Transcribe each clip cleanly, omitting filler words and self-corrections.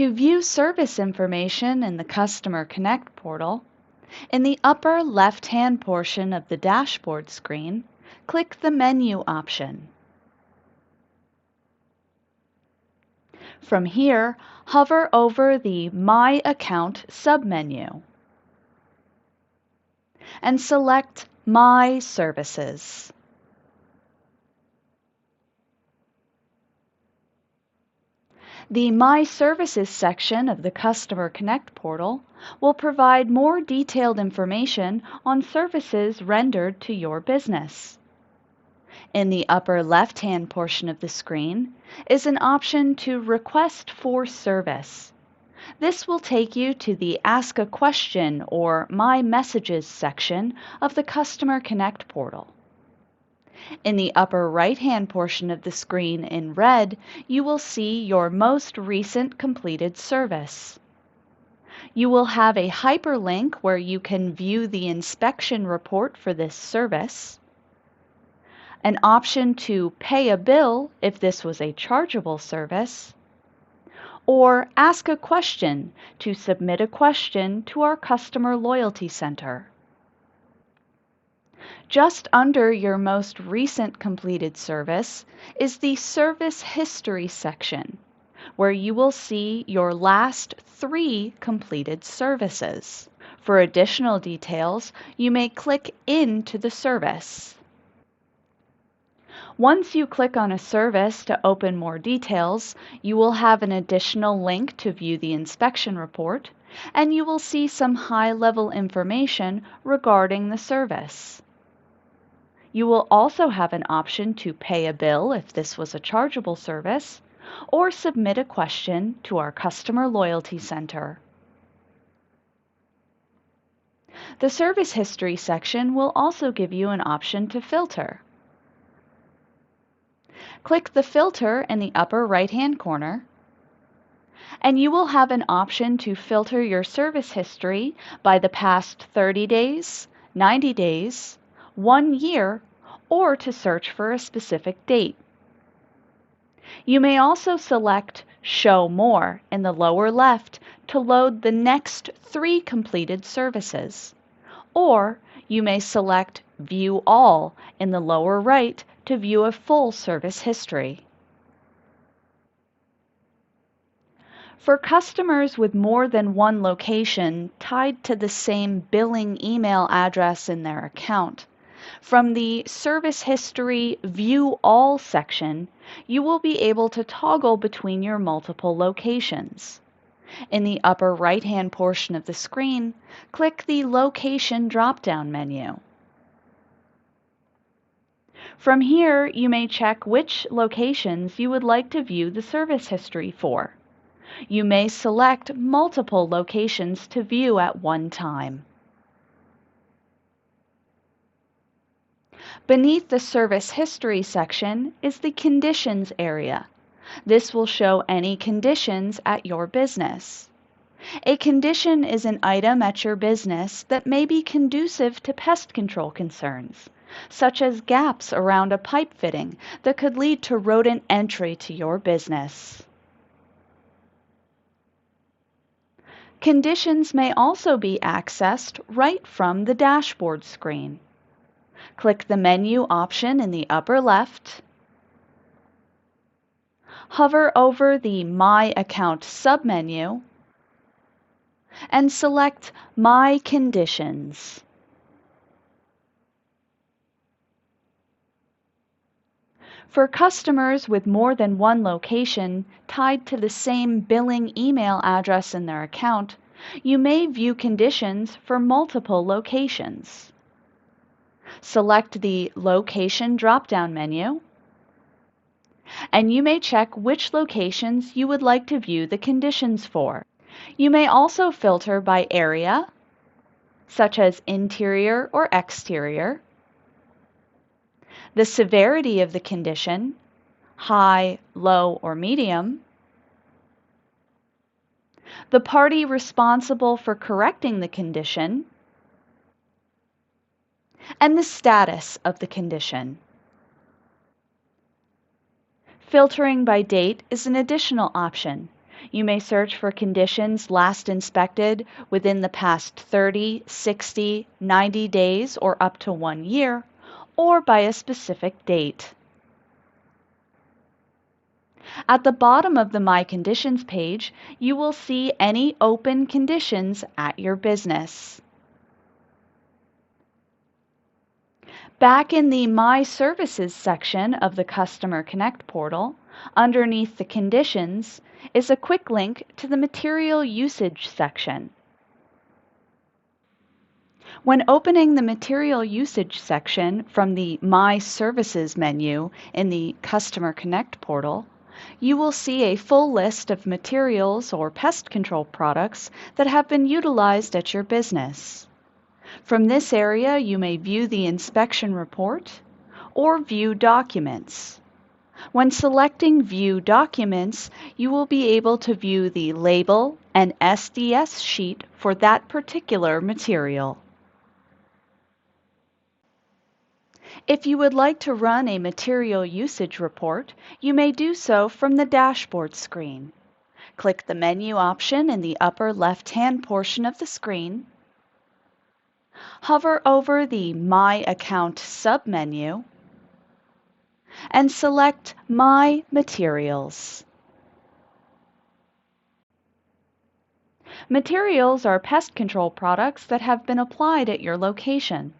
To view service information in the CustomerConnect portal, in the upper left-hand portion of the dashboard screen, click the Menu option. From here, hover over the My Account submenu and select My Services. The My Services section of the CustomerConnect portal will provide more detailed information on services rendered to your business. In the upper left-hand portion of the screen is an option to Request for Service. This will take you to the Ask a Question or My Messages section of the CustomerConnect portal. In the upper right-hand portion of the screen in red, you will see your most recent completed service. You will have a hyperlink where you can view the inspection report for this service, an option to pay a bill if this was a chargeable service, or ask a question to submit a question to our Customer Loyalty Center. Just under your most recent completed service is the Service History section, where you will see your last 3 completed services. For additional details, you may click into the service. Once you click on a service to open more details, you will have an additional link to view the inspection report, and you will see some high-level information regarding the service. You will also have an option to pay a bill if this was a chargeable service, or submit a question to our Customer Loyalty Center. The Service History section will also give you an option to filter. Click the filter in the upper right-hand corner, and you will have an option to filter your service history by the past 30 days, 90 days, 1 year, or to search for a specific date. You may also select Show More in the lower left to load the next 3 completed services, or you may select View All in the lower right to view a full service history. For customers with more than one location tied to the same billing email address in their account, from the Service History View All section, you will be able to toggle between your multiple locations. In the upper right-hand portion of the screen, click the Location drop-down menu. From here, you may check which locations you would like to view the service history for. You may select multiple locations to view at one time. Beneath the Service History section is the Conditions area. This will show any conditions at your business. A condition is an item at your business that may be conducive to pest control concerns, such as gaps around a pipe fitting that could lead to rodent entry to your business. Conditions may also be accessed right from the dashboard screen. Click the Menu option in the upper left, hover over the My Account submenu, and select My Conditions. For customers with more than one location tied to the same billing email address in their account, you may view conditions for multiple locations. Select the Location drop-down menu, and you may check which locations you would like to view the conditions for. You may also filter by area, such as interior or exterior, the severity of the condition, high, low, or medium, the party responsible for correcting the condition, and the status of the condition. Filtering by date is an additional option. You may search for conditions last inspected within the past 30, 60, 90 days or up to 1 year, or by a specific date. At the bottom of the My Conditions page, you will see any open conditions at your business. Back in the My Services section of the CustomerConnect portal, underneath the conditions, is a quick link to the Material Usage section. When opening the Material Usage section from the My Services menu in the CustomerConnect portal, you will see a full list of materials or pest control products that have been utilized at your business. From this area, you may view the inspection report or view documents. When selecting View Documents, you will be able to view the label and SDS sheet for that particular material. If you would like to run a material usage report, you may do so from the dashboard screen. Click the menu option in the upper left-hand portion of the screen. Hover over the My Account submenu and select My Materials. Materials are pest control products that have been applied at your location.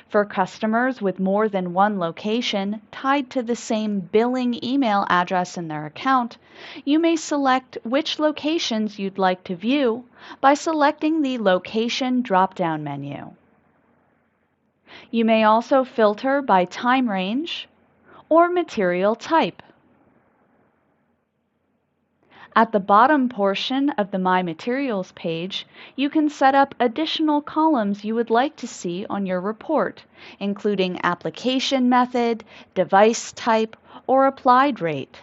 For customers with more than one location tied to the same billing email address in their account, you may select which locations you'd like to view by selecting the Location drop-down menu. You may also filter by time range or material type. At the bottom portion of the My Materials page, you can set up additional columns you would like to see on your report, including application method, device type, or applied rate.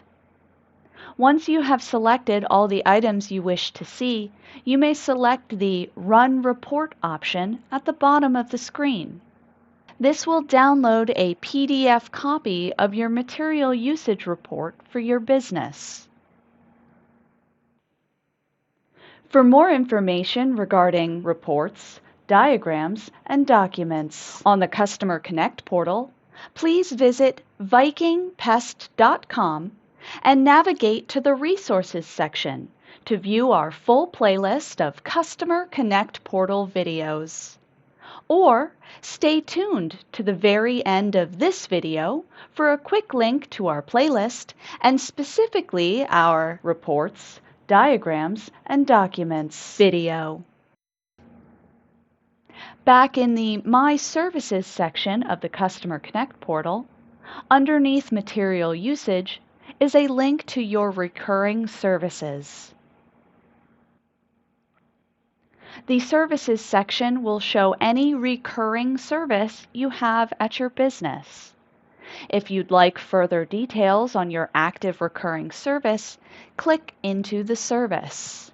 Once you have selected all the items you wish to see, you may select the Run Report option at the bottom of the screen. This will download a PDF copy of your material usage report for your business. For more information regarding reports, diagrams, and documents on the CustomerConnect portal, please visit vikingpest.com and navigate to the Resources section to view our full playlist of CustomerConnect portal videos. Or stay tuned to the very end of this video for a quick link to our playlist and specifically our reports, diagrams, and documents video. Back in the My Services section of the CustomerConnect portal, underneath Material Usage is a link to your recurring services. The Services section will show any recurring service you have at your business. If you'd like further details on your active recurring service, click into the service.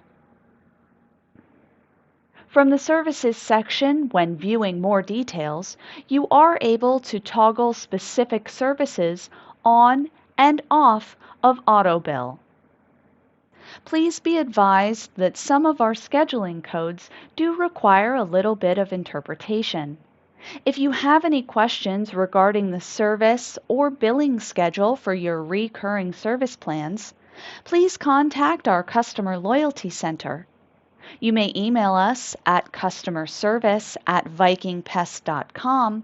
From the Services section, when viewing more details, you are able to toggle specific services on and off of AutoBill. Please be advised that some of our scheduling codes do require a little bit of interpretation. If you have any questions regarding the service or billing schedule for your recurring service plans, please contact our Customer Loyalty Center. You may email us at customerservice@vikingpest.com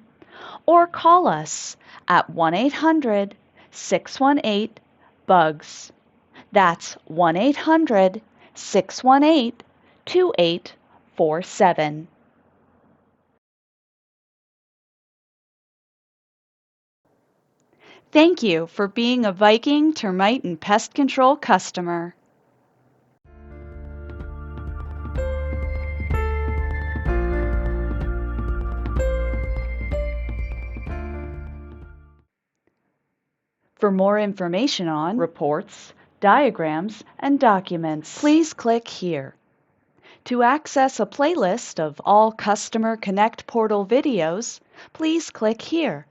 or call us at 1-800-618-BUGS. That's 1-800-618-2847. Thank you for being a Viking Termite and Pest Control customer. For more information on reports, diagrams, and documents, please click here. To access a playlist of all CustomerConnect portal videos, please click here.